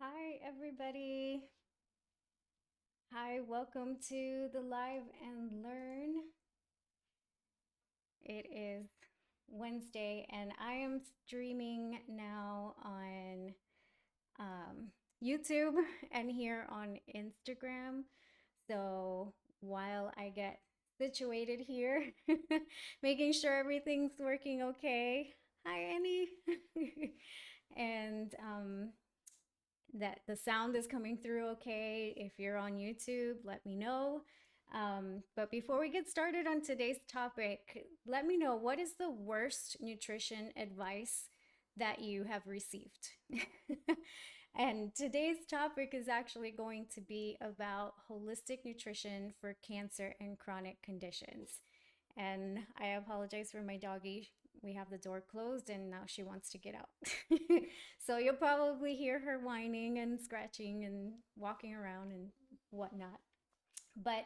Hi, everybody. Hi, welcome to the Live and Learn. It is Wednesday, and I am streaming now on YouTube and here on Instagram. So while I get situated here, making sure everything's working okay. Hi, Annie. and that the sound is coming through okay. If you're on YouTube, let me know. But before we get started on today's topic, let me know, what is the worst nutrition advice that you have received? And today's topic is actually going to be about holistic nutrition for cancer and chronic conditions. And I apologize for my doggie. We have the door closed and now she wants to get out. So you'll probably hear her whining and scratching and walking around and whatnot. But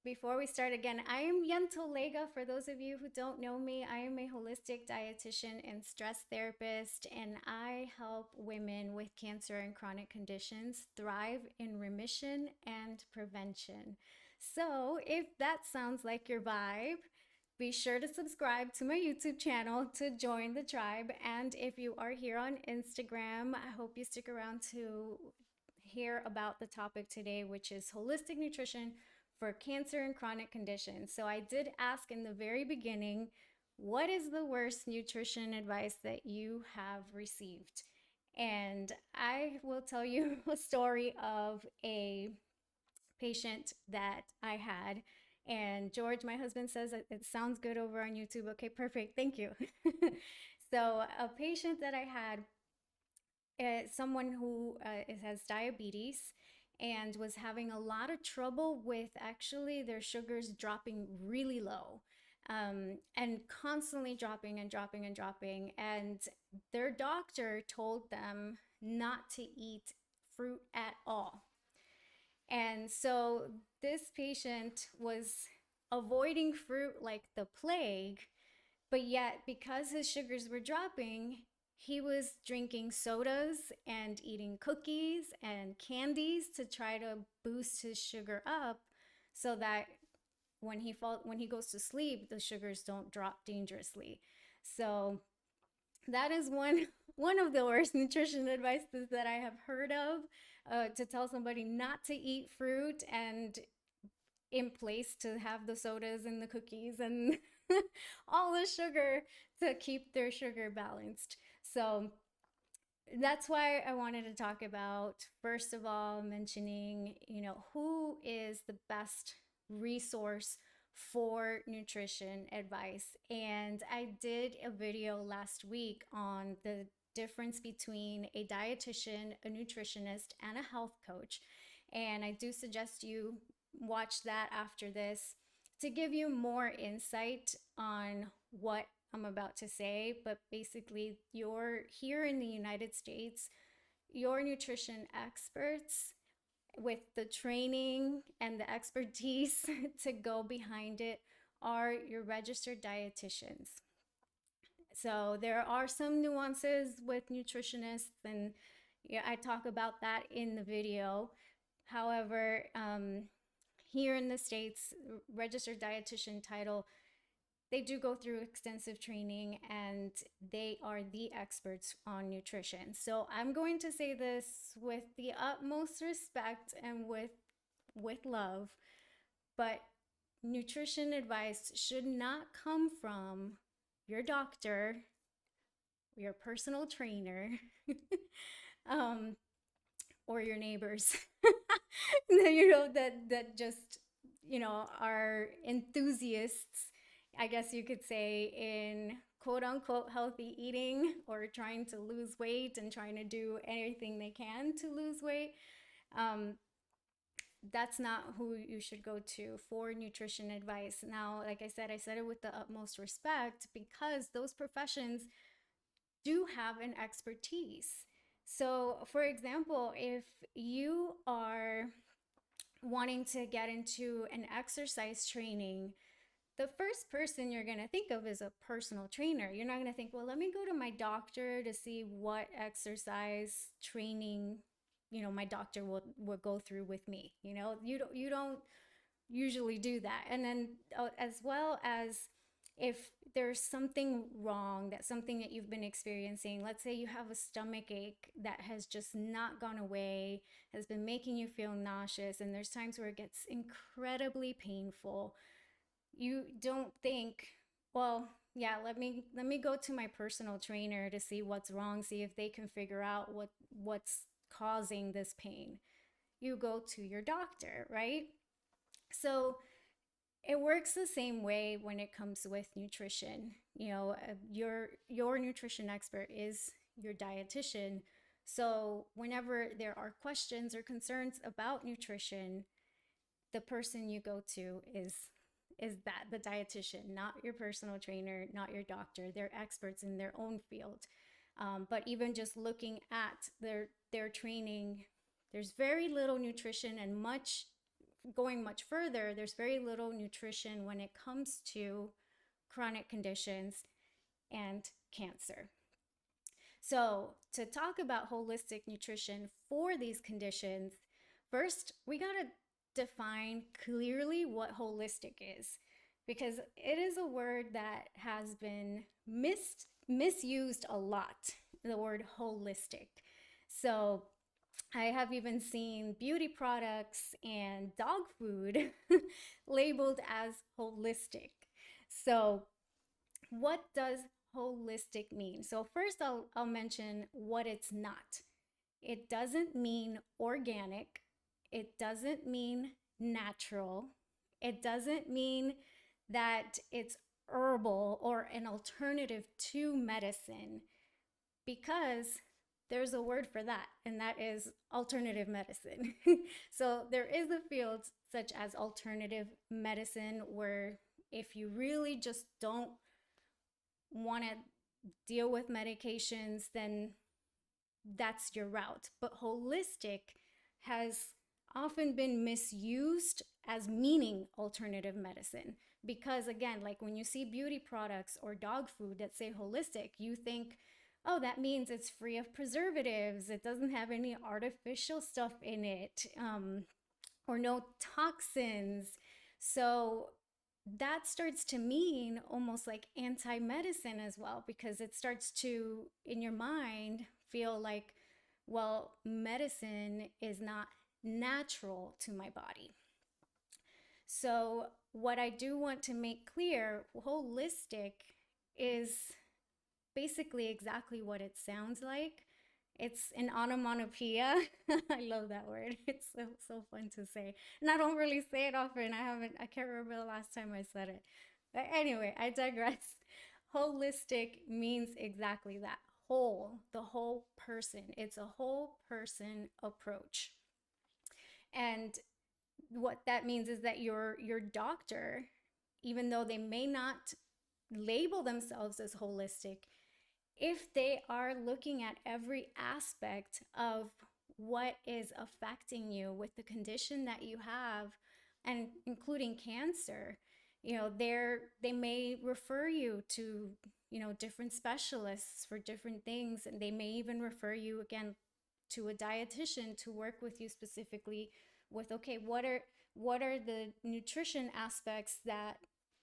before we start again, I am Yentl Lega. For those of you who don't know me, I am a holistic dietitian and stress therapist, and I help women with cancer and chronic conditions thrive in remission and prevention. So if that sounds like your vibe, be sure to subscribe to my YouTube channel to join the tribe. And if you are here on Instagram, I hope you stick around to hear about the topic today, which is holistic nutrition for cancer and chronic conditions. So I did ask in the very beginning, what is the worst nutrition advice that you have received? And I will tell you a story of a patient that I had. And George, my husband, says it sounds good over on YouTube. Okay, perfect. Thank you. So, a patient that I had, someone who has diabetes and was having a lot of trouble with actually their sugars dropping really low, and constantly dropping and dropping and dropping. And their doctor told them not to eat fruit at all. And so this patient was avoiding fruit like the plague, but yet because his sugars were dropping, he was drinking sodas and eating cookies and candies to try to boost his sugar up so that when he goes to sleep, the sugars don't drop dangerously. So that is one of the worst nutrition advices that I have heard of, to tell somebody not to eat fruit and in place to have the sodas and the cookies and all the sugar to keep their sugar balanced. So that's why I wanted to talk about, first of all, mentioning, who is the best resource for nutrition advice. And I did a video last week on the difference between a dietitian, a nutritionist, and a health coach. And I do suggest you watch that after this to give you more insight on what I'm about to say. But basically, you're here in the United States, your nutrition experts with the training and the expertise to go behind it are your registered dietitians. So there are some nuances with nutritionists, and yeah, I talk about that in the video. However, here in the States, registered dietitian title, they do go through extensive training and they are the experts on nutrition. So I'm going to say this with the utmost respect and with love, but nutrition advice should not come from your doctor, your personal trainer, um, or your neighbors. That just are enthusiasts, I guess you could say, in quote unquote healthy eating, or trying to lose weight and trying to do anything they can to lose weight. um, that's not who you should go to for nutrition advice. Now, like I said it with the utmost respect, because those professions do have an expertise. So, for example, if you are wanting to get into an exercise training, the first person you're going to think of is a personal trainer. You're not going to think, well, let me go to my doctor to see what exercise training my doctor will go through with me. You don't usually do that. And then as well as if there's something wrong, that something that you've been experiencing, let's say you have a stomach ache that has just not gone away, has been making you feel nauseous, and there's times where it gets incredibly painful. You don't think, well, yeah, let me go to my personal trainer to see what's wrong, see if they can figure out what's causing this pain. You go to your doctor, right? So it works the same way when it comes with nutrition. Your nutrition expert is your dietitian. So whenever there are questions or concerns about nutrition, the person you go to is that the dietitian, not your personal trainer, not your doctor. They're experts in their own field. But even just looking at their training, there's very little nutrition, and going much further, there's very little nutrition when it comes to chronic conditions and cancer. So, to talk about holistic nutrition for these conditions, first we got to define clearly what holistic is, because it is a word that has been misused a lot, the word holistic. So, I have even seen beauty products and dog food labeled as holistic. So, what does holistic mean? So, first, I'll mention what it's not. It doesn't mean organic, it doesn't mean natural, it doesn't mean that it's herbal or an alternative to medicine, because there's a word for that, and that is alternative medicine. So there is a field such as alternative medicine where if you really just don't want to deal with medications, then that's your route. But holistic has often been misused as meaning alternative medicine, because again, like when you see beauty products or dog food that say holistic, you think, oh, that means it's free of preservatives, it doesn't have any artificial stuff in it, or no toxins. So that starts to mean almost like anti-medicine as well, because it starts to, in your mind, feel like, well, medicine is not natural to my body. So what I do want to make clear, holistic is basically exactly what it sounds like. It's an onomatopoeia. I love that word. It's so fun to say. And I don't really say it often. I can't remember the last time I said it. But anyway, I digress. Holistic means exactly that. Whole, the whole person. It's a whole person approach. And what that means is that your doctor, even though they may not label themselves as holistic, if they are looking at every aspect of what is affecting you with the condition that you have, and including cancer, they may refer you to different specialists for different things, and they may even refer you again to a dietitian to work with you specifically with, okay, what are the nutrition aspects that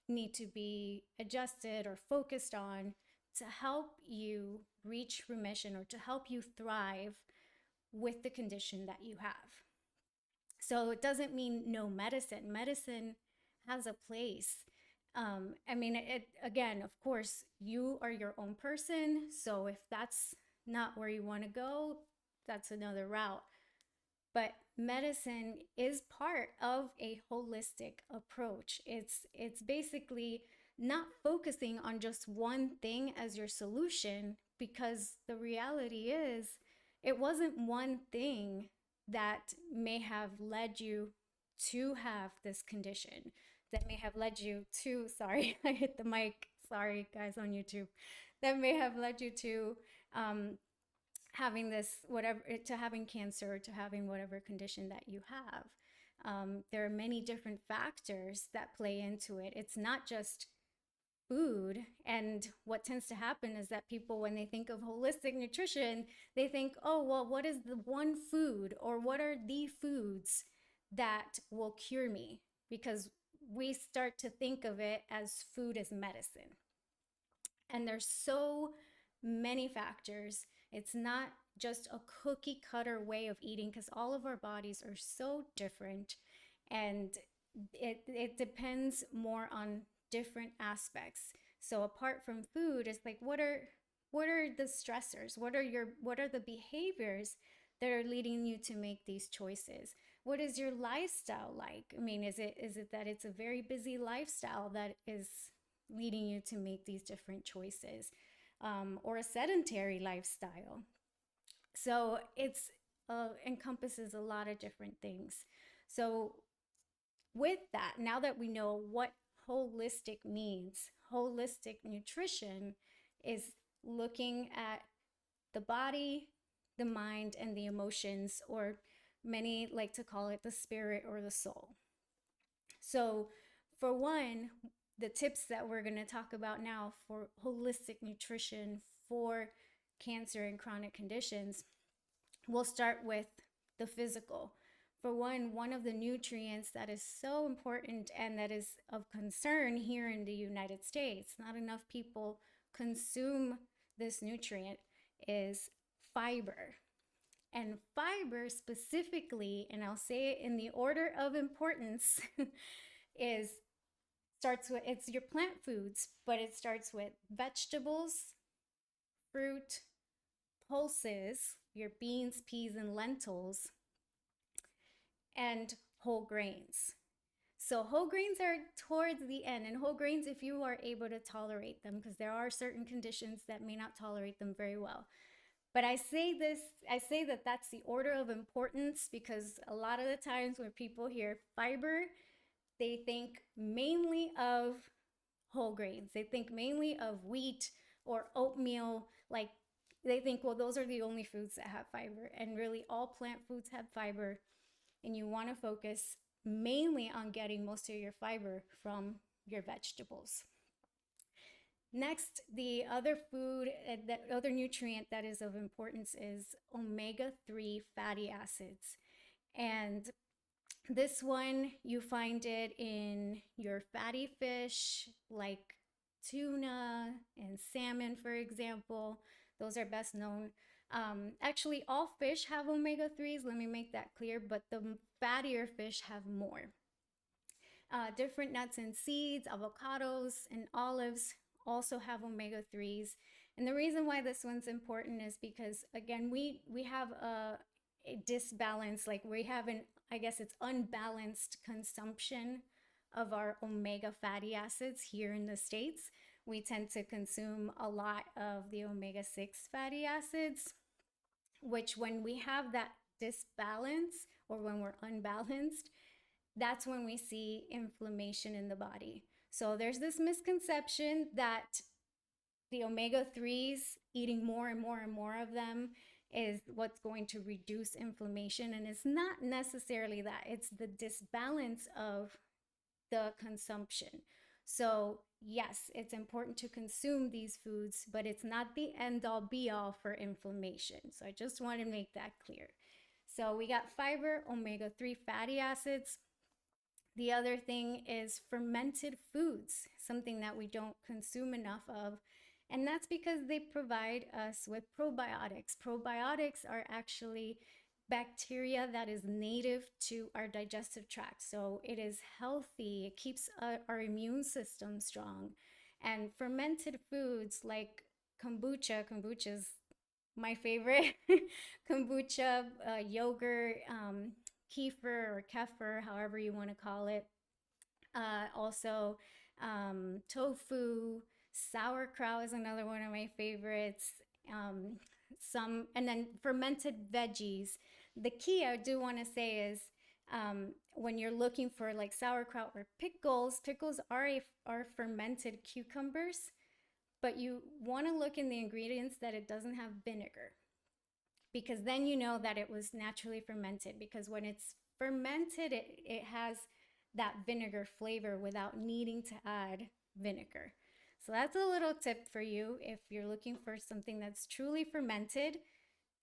need to be adjusted or focused on to help you reach remission or to help you thrive with the condition that you have. So it doesn't mean no medicine. Medicine has a place. I mean, it again, of course, you are your own person. So if that's not where you want to go, that's another route. But medicine is part of a holistic approach. It's basically not focusing on just one thing as your solution, because the reality is it wasn't one thing that may have led you to have this condition, that may have led you to, sorry, I hit the mic, sorry guys on YouTube, that may have led you to having this, whatever, to having cancer, to having whatever condition that you have. There are many different factors that play into it. It's not just food. And what tends to happen is that people, when they think of holistic nutrition, they think, oh, well, what is the one food or what are the foods that will cure me? Because we start to think of it as food as medicine. And there's so many factors. It's not just a cookie cutter way of eating because all of our bodies are so different. And it depends more on different aspects. So apart from food, it's like what are the stressors? What are the behaviors that are leading you to make these choices? What is your lifestyle like? I mean, is it that it's a very busy lifestyle that is leading you to make these different choices, or a sedentary lifestyle? So it's encompasses a lot of different things. So with that, now that we know what holistic means, holistic nutrition is looking at the body, the mind, and the emotions, or many like to call it the spirit or the soul. So, for one, the tips that we're going to talk about now for holistic nutrition for cancer and chronic conditions, we'll start with the physical. For one of the nutrients that is so important and that is of concern here in the United States, not enough people consume this nutrient, is fiber. And fiber specifically, and I'll say it in the order of importance, is starts with, it's your plant foods, but it starts with vegetables, fruit, pulses, your beans, peas, and lentils, and whole grains. So whole grains are towards the end, and whole grains if you are able to tolerate them, because there are certain conditions that may not tolerate them very well. But I say that that's the order of importance because a lot of the times when people hear fiber, they think mainly of whole grains. They think mainly of wheat or oatmeal. Like they think, well, those are the only foods that have fiber. And really, all plant foods have fiber. And you want to focus mainly on getting most of your fiber from your vegetables. Next, the other food, that other nutrient that is of importance is omega-3 fatty acids. And this one, you find it in your fatty fish, like tuna and salmon, for example. Those are best known. Actually, all fish have omega 3s, let me make that clear, but the fattier fish have more. Different nuts and seeds, avocados, and olives also have omega 3s. And the reason why this one's important is because, again, we have a disbalance, like we have an, I guess it's unbalanced consumption of our omega fatty acids here in the States. We tend to consume a lot of the omega 6 fatty acids, which when we have that disbalance or when we're unbalanced, that's when we see inflammation in the body. So there's this misconception that the omega 3s, eating more and more and more of them, is what's going to reduce inflammation. And it's not necessarily that, it's the disbalance of the consumption. So, yes, it's important to consume these foods, but it's not the end all be all for inflammation. So, I just want to make that clear. So, we got fiber, omega 3 fatty acids. The other thing is fermented foods, something that we don't consume enough of. And that's because they provide us with probiotics. Probiotics are actually bacteria that is native to our digestive tract. So it is healthy, it keeps our immune system strong. And fermented foods like kombucha is my favorite. Kombucha, yogurt, kefir or kefir, however you want to call it. Also, tofu, sauerkraut is another one of my favorites. And then fermented veggies. The key I do want to say is when you're looking for like sauerkraut or pickles, pickles are fermented cucumbers, but you want to look in the ingredients that it doesn't have vinegar, because then you know that it was naturally fermented, because when it's fermented, it has that vinegar flavor without needing to add vinegar. So that's a little tip for you if you're looking for something that's truly fermented,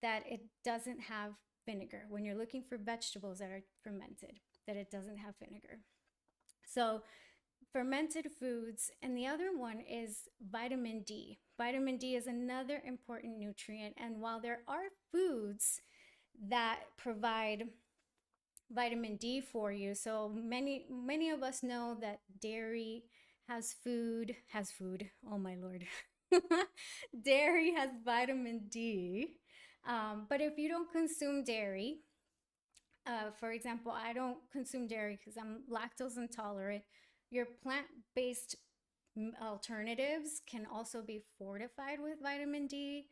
that it doesn't have vinegar. When you're looking for vegetables that are fermented, that it doesn't have vinegar. So fermented foods. And the other one is vitamin D. Vitamin D is another important nutrient. And while there are foods that provide vitamin D for you, so many of us know that dairy has food. Oh my lord. Dairy has vitamin D. But if you don't consume dairy, for example, I don't consume dairy because I'm lactose intolerant. Your plant based alternatives can also be fortified with vitamin D.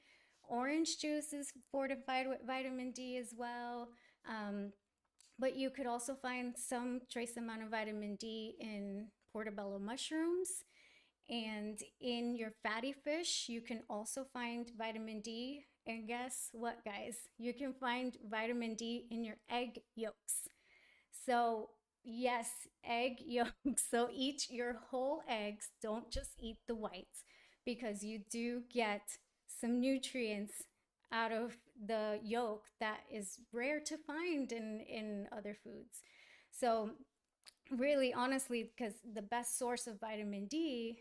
Orange juice is fortified with vitamin D as well. Um, but you could also find some trace amount of vitamin D in portobello mushrooms. And in your fatty fish, you can also find vitamin D. And guess what, guys? You can find vitamin D in your egg yolks. So, yes, egg yolks. So, eat your whole eggs. Don't just eat the whites because you do get some nutrients out of the yolk that is rare to find in other foods. So, really, honestly, because the best source of vitamin D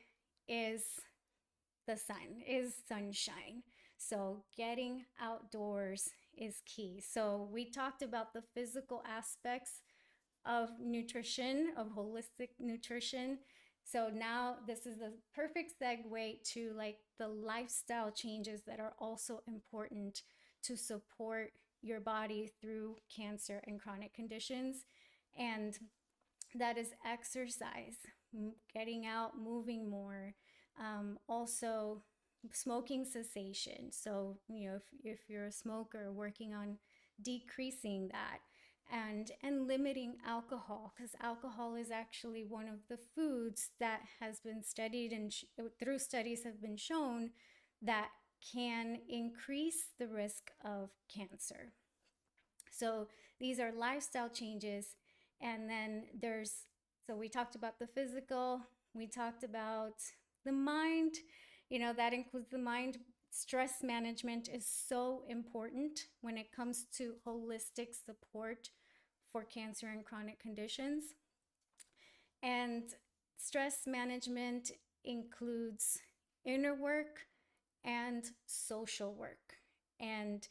is the sun, is sunshine. So getting outdoors is key. So we talked about the physical aspects of nutrition, of holistic nutrition. So now this is the perfect segue to like the lifestyle changes that are also important to support your body through cancer and chronic conditions. And that is exercise, getting out, moving more. Also, smoking cessation. So, if you're a smoker, working on decreasing that and limiting alcohol, because alcohol is actually one of the foods that has been studied and through studies have been shown that can increase the risk of cancer. So these are lifestyle changes. And then so we talked about the physical, we talked about the mind, that includes the mind. Stress management is so important when it comes to holistic support for cancer and chronic conditions. And stress management includes inner work and social work. And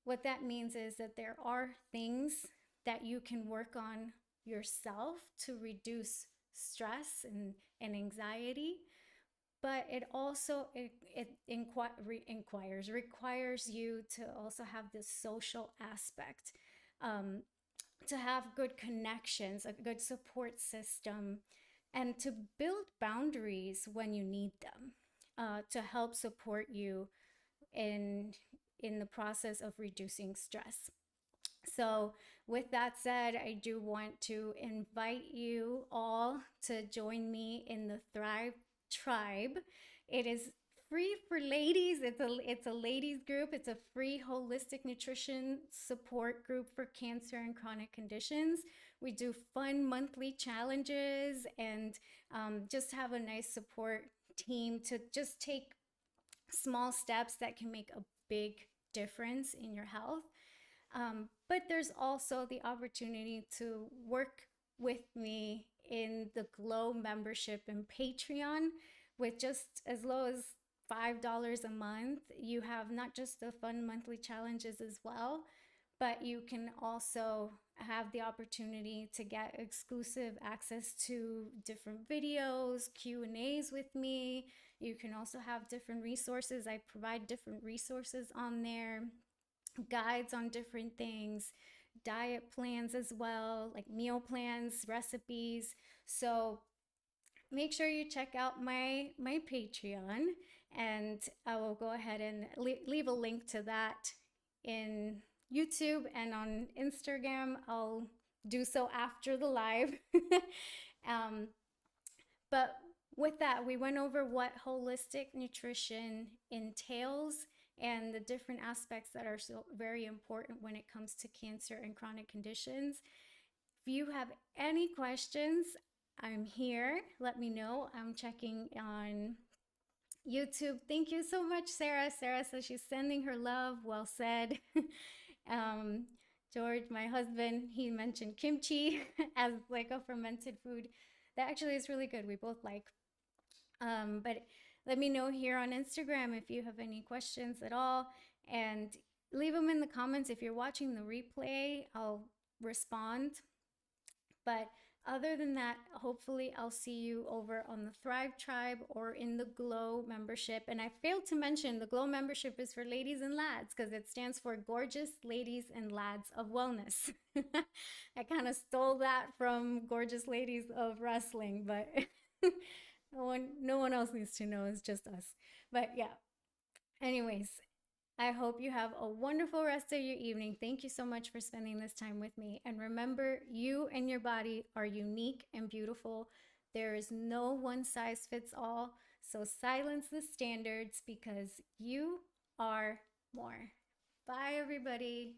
what that means is that there are things that you can work on yourself to reduce stress and anxiety, but it also requires you to also have this social aspect, um, to have good connections, a good support system, and to build boundaries when you need them, to help support you in in the process of reducing stress. So, with that said, I do want to invite you all to join me in the Thrive Tribe. It is free for ladies. It's a ladies group. It's a free holistic nutrition support group for cancer and chronic conditions. We do fun monthly challenges and just have a nice support team to just take small steps that can make a big difference in your health. But there's also the opportunity to work with me in the Glow membership and Patreon with just as low as $5 a month. You have not just the fun monthly challenges as well, but you can also have the opportunity to get exclusive access to different videos, Q&As with me. You can also have different resources. I provide different resources on there, guides on different things, diet plans as well, like meal plans, recipes. So make sure you check out my Patreon, and I will go ahead and leave a link to that in YouTube and on Instagram. I'll do so after the live. um, but with that, we went over what holistic nutrition entails and the different aspects that are so very important when it comes to cancer and chronic conditions. If you have any questions, I'm here. Let me know. I'm checking on YouTube. Thank you so much, Sarah. Sarah says she's sending her love. Well said. um, George, my husband, he mentioned kimchi as like a fermented food. That actually is really good. We both like. But let me know here on Instagram if you have any questions at all, and leave them in the comments. If you're watching the replay, I'll respond. But other than that, hopefully I'll see you over on the Thrive Tribe or in the Glow membership. And I failed to mention the Glow membership is for ladies and lads because it stands for Gorgeous Ladies and Lads of Wellness. I kind of stole that from Gorgeous Ladies of Wrestling, but no one else needs to know. It's just us. But yeah, anyways, I hope you have a wonderful rest of your evening. Thank you so much for spending this time with me. And remember, you and your body are unique and beautiful. There is no one size fits all. So silence the standards because you are more. Bye, everybody.